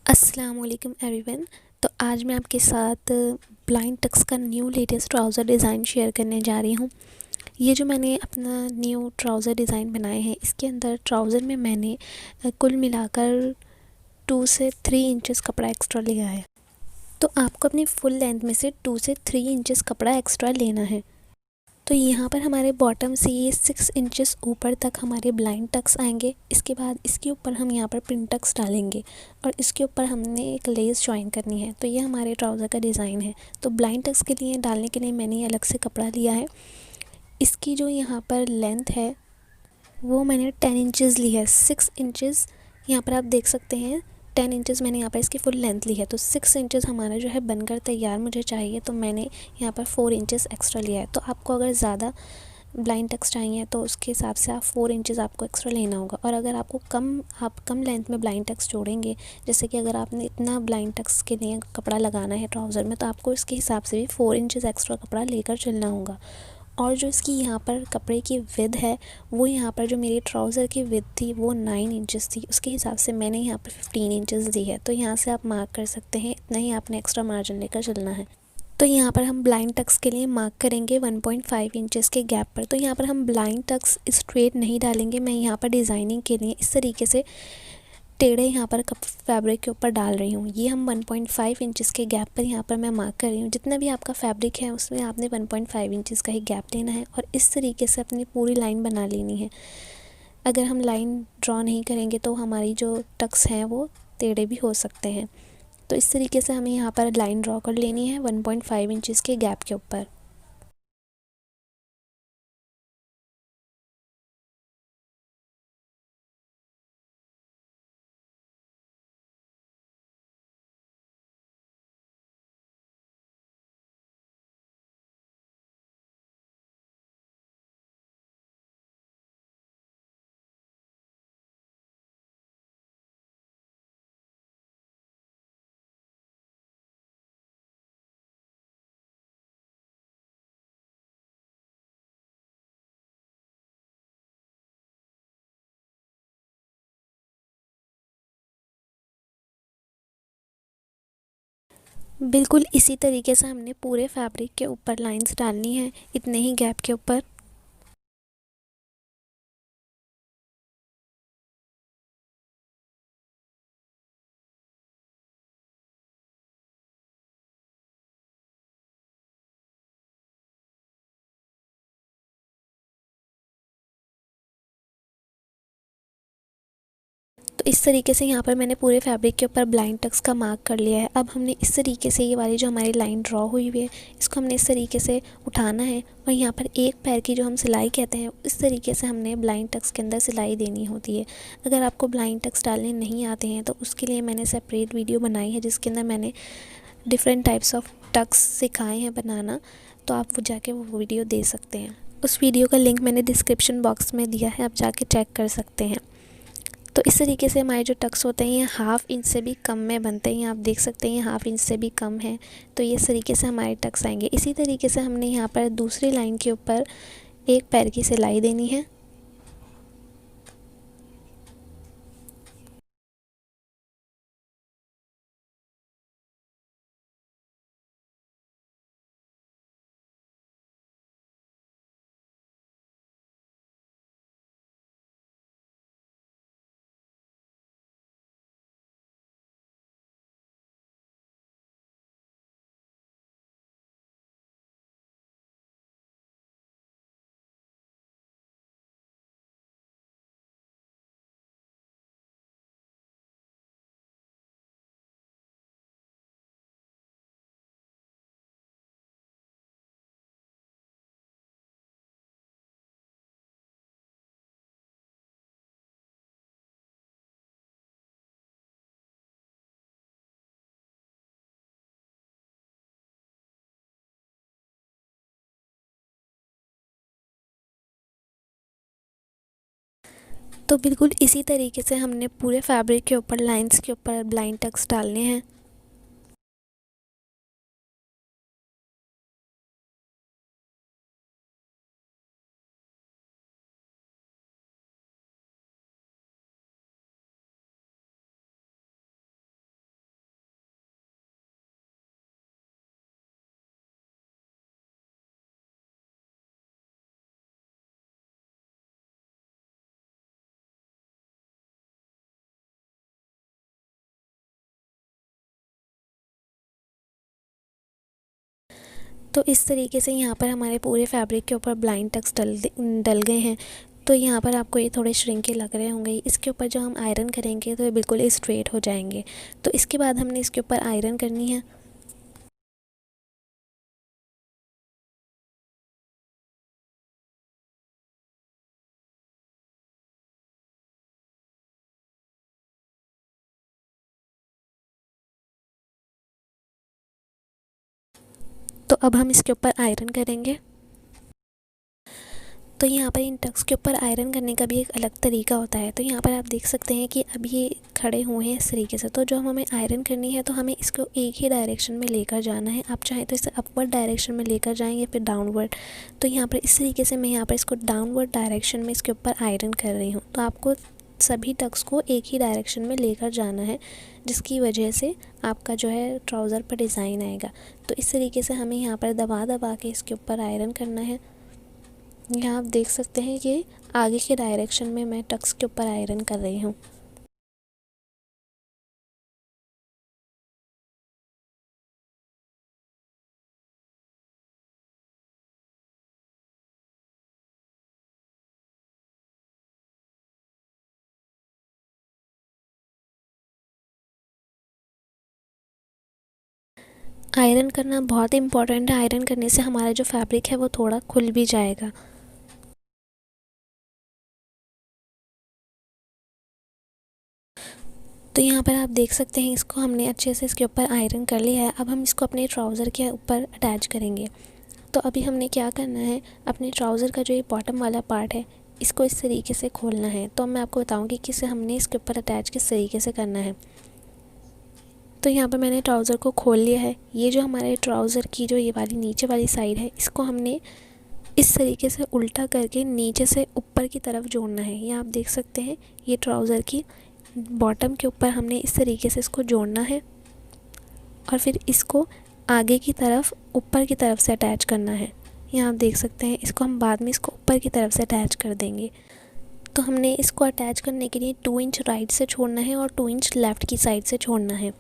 अस्सलाम वालेकुम एवरीवन। तो आज मैं आपके साथ ब्लाइंड टक्स का new latest trouser design share करने जा रही हूँ। ये जो मैंने अपना न्यू ट्राउज़र डिज़ाइन बनाए हैं, इसके अंदर ट्राउज़र में मैंने कुल मिलाकर 2 से 3 इंचेस कपड़ा एक्स्ट्रा लिया है। तो आपको अपनी फुल लेंथ में से 2 से 3 इंचेस कपड़ा एक्स्ट्रा लेना है। तो यहाँ पर हमारे बॉटम से ये 6 इंचेस ऊपर तक हमारे ब्लाइंड टक्स आएंगे। इसके बाद इसके ऊपर हम यहाँ पर पिन टक्स डालेंगे और इसके ऊपर हमने एक लेस जॉइन करनी है। तो ये हमारे ट्राउज़र का डिज़ाइन है। तो ब्लाइंड टक्स के लिए डालने के लिए मैंने अलग से कपड़ा लिया है। इसकी जो यहाँ पर लेंथ है वो मैंने 10 इंचेस ली है। 6 इंचेस यहाँ पर आप देख सकते हैं, 10 इंचेस मैंने यहाँ पर इसकी फुल लेंथ ली है। तो 6 इंचेस हमारा जो है बनकर तैयार मुझे चाहिए, तो मैंने यहाँ पर 4 इंचेस एक्स्ट्रा लिया है। तो आपको अगर ज़्यादा ब्लाइंड टक्स चाहिए तो उसके हिसाब से आप 4 इंचेस आपको एक्स्ट्रा लेना होगा। और अगर आपको आप कम लेंथ में ब्लाइंड टक्स जोड़ेंगे, जैसे कि अगर आपने इतना ब्लाइंड टक्स के लिए कपड़ा लगाना है ट्राउज़र में, तो आपको इसके हिसाब से भी 4 इंचेस एक्स्ट्रा कपड़ा लेकर चलना होगा। और जो इसकी यहाँ पर कपड़े की विड्थ है, वो यहाँ पर जो मेरी ट्राउज़र की विड्थ थी वो 9 इंचेस थी। उसके हिसाब से मैंने यहाँ पर 15 इंचेस दी है। तो यहाँ से आप मार्क कर सकते हैं, इतना ही आपने एक्स्ट्रा मार्जिन लेकर चलना है। तो यहाँ पर हम ब्लाइंड टक्स के लिए मार्क करेंगे 1.5 इंचेस के गैप पर। तो यहाँ पर हम ब्लाइंड टक्स स्ट्रेट नहीं डालेंगे, मैं यहाँ पर डिज़ाइनिंग के लिए इस तरीके से टेढ़े यहाँ पर फैब्रिक के ऊपर डाल रही हूँ। ये हम 1.5 इंचेस के गैप पर यहाँ पर मैं मार्क कर रही हूँ। जितना भी आपका फैब्रिक है उसमें आपने 1.5 इंचेस का ही गैप लेना है और इस तरीके से अपनी पूरी लाइन बना लेनी है। अगर हम लाइन ड्रॉ नहीं करेंगे तो हमारी जो टक्स हैं वो टेढ़े भी हो सकते हैं। तो इस तरीके से हमें यहाँ पर लाइन ड्रॉ कर लेनी है 1.5 इंचेस के गैप के ऊपर। बिल्कुल इसी तरीके से हमने पूरे फैब्रिक के ऊपर लाइंस डालनी है, इतने ही गैप के ऊपर। तो इस तरीके से यहाँ पर मैंने पूरे फैब्रिक के ऊपर ब्लाइंड टक्स का मार्क कर लिया है। अब हमने इस तरीके से ये वाली जो हमारी लाइन ड्रॉ हुई हुई है, इसको हमने इस तरीके से उठाना है और यहाँ पर एक पैर की जो हम सिलाई कहते हैं, इस तरीके से हमने ब्लाइंड टक्स के अंदर सिलाई देनी होती है। अगर आपको ब्लाइंड टक्स डालने नहीं आते हैं तो उसके लिए मैंने सेपरेट वीडियो बनाई है, जिसके अंदर मैंने डिफरेंट टाइप्स ऑफ टक्स सिखाए हैं बनाना। तो आप वो जाके वो वीडियो दे सकते हैं। उस वीडियो का लिंक मैंने डिस्क्रिप्शन बॉक्स में दिया है, आप जाके चेक कर सकते हैं। तो इस तरीके से हमारे जो टक्स होते हैं ये हाफ़ इंच से भी कम में बनते हैं। आप देख सकते हैं ये हाफ़ इंच से भी कम है। तो ये इस तरीके से हमारे टक्स आएंगे। इसी तरीके से हमने यहाँ पर दूसरी लाइन के ऊपर एक पैर की सिलाई देनी है। तो बिल्कुल इसी तरीके से हमने पूरे फैब्रिक के ऊपर लाइंस के ऊपर ब्लाइंड टक्स डालने हैं। तो इस तरीके से यहाँ पर हमारे पूरे फैब्रिक के ऊपर ब्लाइंड टक्स डल गए हैं। तो यहाँ पर आपको ये थोड़े श्रिंकी लग रहे होंगे। इसके ऊपर जब हम आयरन करेंगे तो ये बिल्कुल स्ट्रेट हो जाएंगे। तो इसके बाद हमने इसके ऊपर आयरन करनी है। तो अब हम इसके ऊपर आयरन करेंगे। तो यहाँ पर इन टक्स के ऊपर आयरन करने का भी एक अलग तरीका होता है। तो यहाँ पर आप देख सकते हैं कि अब ये खड़े हुए हैं इस तरीके से। तो जो हमें आयरन करनी है तो हमें इसको एक ही डायरेक्शन में लेकर जाना है। आप चाहें तो इसे अपवर्ड डायरेक्शन में लेकर जाएं या फिर डाउनवर्ड। तो यहाँ पर इस तरीके से मैं यहाँ पर इसको डाउनवर्ड डायरेक्शन में इसके ऊपर आयरन कर रही हूँ। तो आपको सभी टक्स को एक ही डायरेक्शन में लेकर जाना है, जिसकी वजह से आपका जो है ट्राउज़र पर डिज़ाइन आएगा। तो इस तरीके से हमें यहाँ पर दबा दबा के इसके ऊपर आयरन करना है। यहाँ आप देख सकते हैं कि आगे के डायरेक्शन में मैं टक्स के ऊपर आयरन कर रही हूँ। आयरन करना बहुत इम्पॉर्टेंट है। आयरन करने से हमारा जो फैब्रिक है वो थोड़ा खुल भी जाएगा। तो यहाँ पर आप देख सकते हैं इसको हमने अच्छे से इसके ऊपर आयरन कर लिया है। अब हम इसको अपने ट्राउज़र के ऊपर अटैच करेंगे। तो अभी हमने क्या करना है, अपने ट्राउज़र का जो ये बॉटम वाला पार्ट है इसको इस तरीके से खोलना है। तो मैं आपको बताऊँगी कि इसे हमने इसके ऊपर अटैच किस तरीके से करना है। तो यहाँ पर मैंने ट्राउज़र को खोल लिया है। ये जो हमारे ट्राउज़र की जो ये वाली नीचे वाली साइड है इसको हमने इस तरीके से उल्टा करके नीचे से ऊपर की तरफ जोड़ना है। ये आप देख सकते हैं, ये ट्राउज़र की बॉटम के ऊपर हमने इस तरीके से इसको जोड़ना है और फिर इसको आगे की तरफ ऊपर की तरफ से अटैच करना है। यहाँ आप देख सकते हैं, इसको हम बाद में इसको ऊपर की तरफ से अटैच कर देंगे। तो हमने इसको अटैच करने के लिए 2 इंच राइट से छोड़ना है और 2 इंच लेफ़्ट की साइड से छोड़ना है।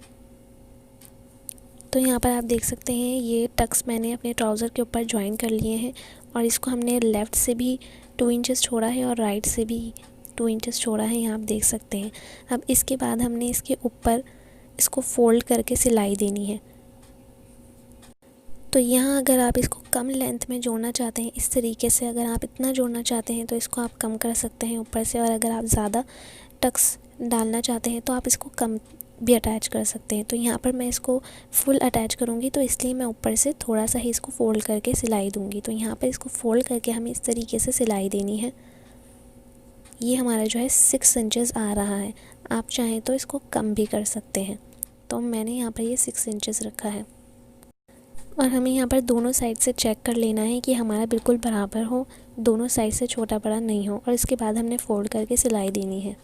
तो यहाँ पर आप देख सकते हैं ये टक्स मैंने अपने ट्राउज़र के ऊपर ज्वाइन कर लिए हैं और इसको हमने लेफ़्ट से भी 2 इंचेस छोड़ा है और राइट से भी 2 इंचेस छोड़ा है। यहाँ आप देख सकते हैं। अब इसके बाद हमने इसके ऊपर इसको फ़ोल्ड करके सिलाई देनी है। तो यहाँ अगर आप इसको कम लेंथ में जोड़ना चाहते हैं, इस तरीके से अगर आप इतना जोड़ना चाहते हैं तो इसको आप कम कर सकते हैं ऊपर से। और अगर आप ज़्यादा टक्स डालना चाहते हैं तो आप इसको कम भी अटैच कर सकते हैं। तो यहाँ पर मैं इसको फुल अटैच करूँगी, तो इसलिए मैं ऊपर से थोड़ा सा ही इसको फ़ोल्ड करके सिलाई दूँगी। तो यहाँ पर इसको फ़ोल्ड करके हमें इस तरीके से सिलाई देनी है। ये हमारा जो है 6 इंचेस आ रहा है। आप चाहें तो इसको कम भी कर सकते हैं। तो मैंने यहाँ पर ये 6 इंचेस रखा है और हमें यहाँ पर दोनों साइड से चेक कर लेना है कि हमारा बिल्कुल बराबर हो, दोनों साइड से छोटा बड़ा नहीं हो। और इसके बाद हमने फ़ोल्ड करके सिलाई देनी है।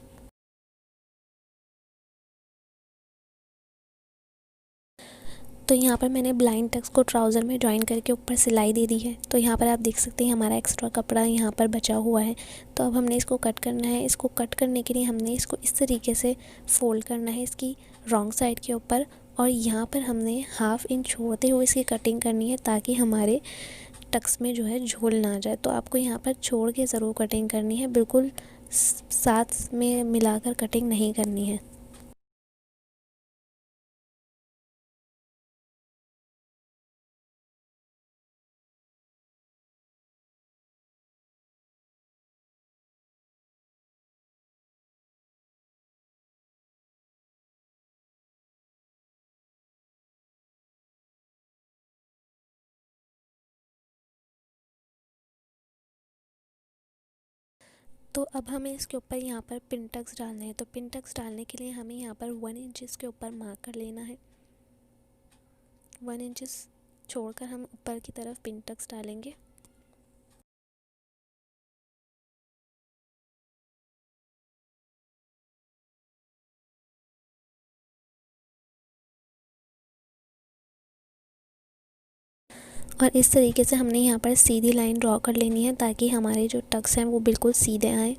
तो यहाँ पर मैंने ब्लाइंड टक्स को ट्राउज़र में जॉइन करके ऊपर सिलाई दे दी है। तो यहाँ पर आप देख सकते हैं हमारा एक्स्ट्रा कपड़ा यहाँ पर बचा हुआ है। तो अब हमने इसको कट करना है। इसको कट करने के लिए हमने इसको इस तरीके से फ़ोल्ड करना है इसकी रॉन्ग साइड के ऊपर और यहाँ पर हमने 1/2 इंच छोड़ते हुए इसकी कटिंग करनी है ताकि हमारे टक्स में जो है झोल ना आ जाए। तो आपको यहाँ पर छोड़ के ज़रूर कटिंग करनी है, बिल्कुल साथ में मिलाकर कटिंग नहीं करनी है। तो अब हमें इसके ऊपर यहाँ पर पिन टक्स डालने हैं। तो पिन टक्स डालने के लिए हमें यहाँ पर 1 इंच के ऊपर मार्क कर लेना है। 1 इंच छोड़कर हम ऊपर की तरफ पिन टक्स डालेंगे। और इस तरीके से हमने यहाँ पर सीधी लाइन ड्रॉ कर लेनी है ताकि हमारे जो टक्स हैं वो बिल्कुल सीधे आएँ।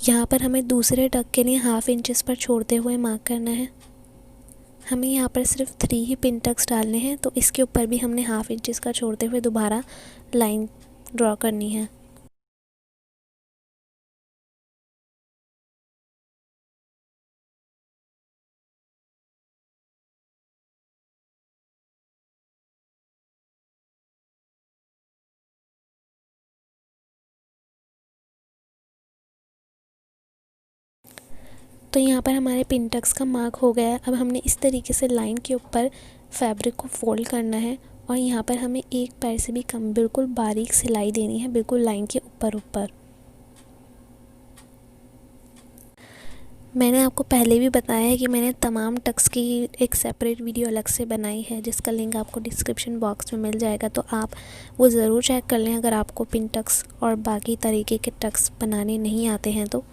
यहाँ पर हमें दूसरे टक के लिए 1/2 इंचेस पर छोड़ते हुए मार्क करना है। हमें यहाँ पर सिर्फ 3 ही पिन टक्स डालने हैं, तो इसके ऊपर भी हमने 1/2 इंचेस का छोड़ते हुए दोबारा लाइन ड्रॉ करनी है। तो यहाँ पर हमारे पिन टक्स का मार्क हो गया है। अब हमने इस तरीके से लाइन के ऊपर फैब्रिक को फोल्ड करना है और यहाँ पर हमें एक पैर से भी कम बिल्कुल बारीक सिलाई देनी है, बिल्कुल लाइन के ऊपर। मैंने आपको पहले भी बताया है कि मैंने तमाम टक्स की एक सेपरेट वीडियो अलग से बनाई है, जिसका लिंक आपको डिस्क्रिप्शन बॉक्स में मिल जाएगा, तो आप वो ज़रूर चेक कर लें अगर आपको पिन टक्स और बाकी तरीके के टक्स बनाने नहीं आते हैं तो।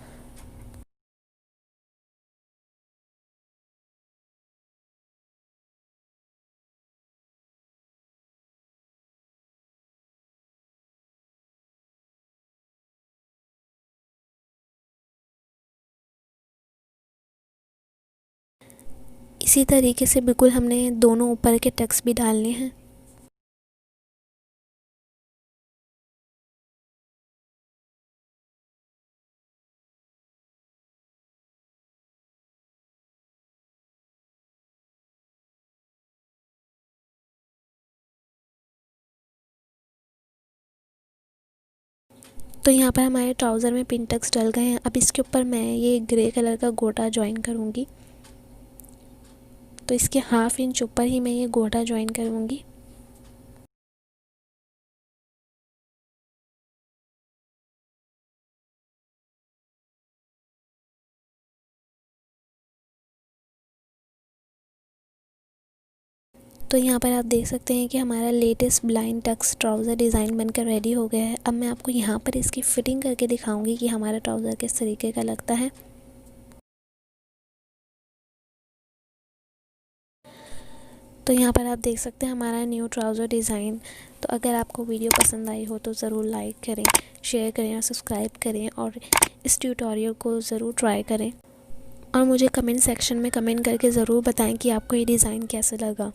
इसी तरीके से बिल्कुल हमने दोनों ऊपर के टक्स भी डालने हैं। तो यहाँ पर हमारे ट्राउज़र में पिन टक्स डल गए हैं। अब इसके ऊपर मैं ये ग्रे कलर का गोटा ज्वाइन करूँगी। तो इसके 1/2 इंच ऊपर ही मैं ये गोटा ज्वाइन करूँगी। तो यहाँ पर आप देख सकते हैं कि हमारा latest blind tucks trouser design बनकर रेडी हो गया है। अब मैं आपको यहाँ पर इसकी फ़िटिंग करके दिखाऊंगी कि हमारा ट्राउज़र किस तरीके का लगता है। तो यहाँ पर आप देख सकते हैं हमारा न्यू ट्राउज़र डिज़ाइन। तो अगर आपको वीडियो पसंद आई हो तो ज़रूर लाइक करें, शेयर करें और सब्सक्राइब करें, और इस ट्यूटोरियल को ज़रूर ट्राई करें और मुझे कमेंट सेक्शन में कमेंट करके ज़रूर बताएं कि आपको ये डिज़ाइन कैसा लगा।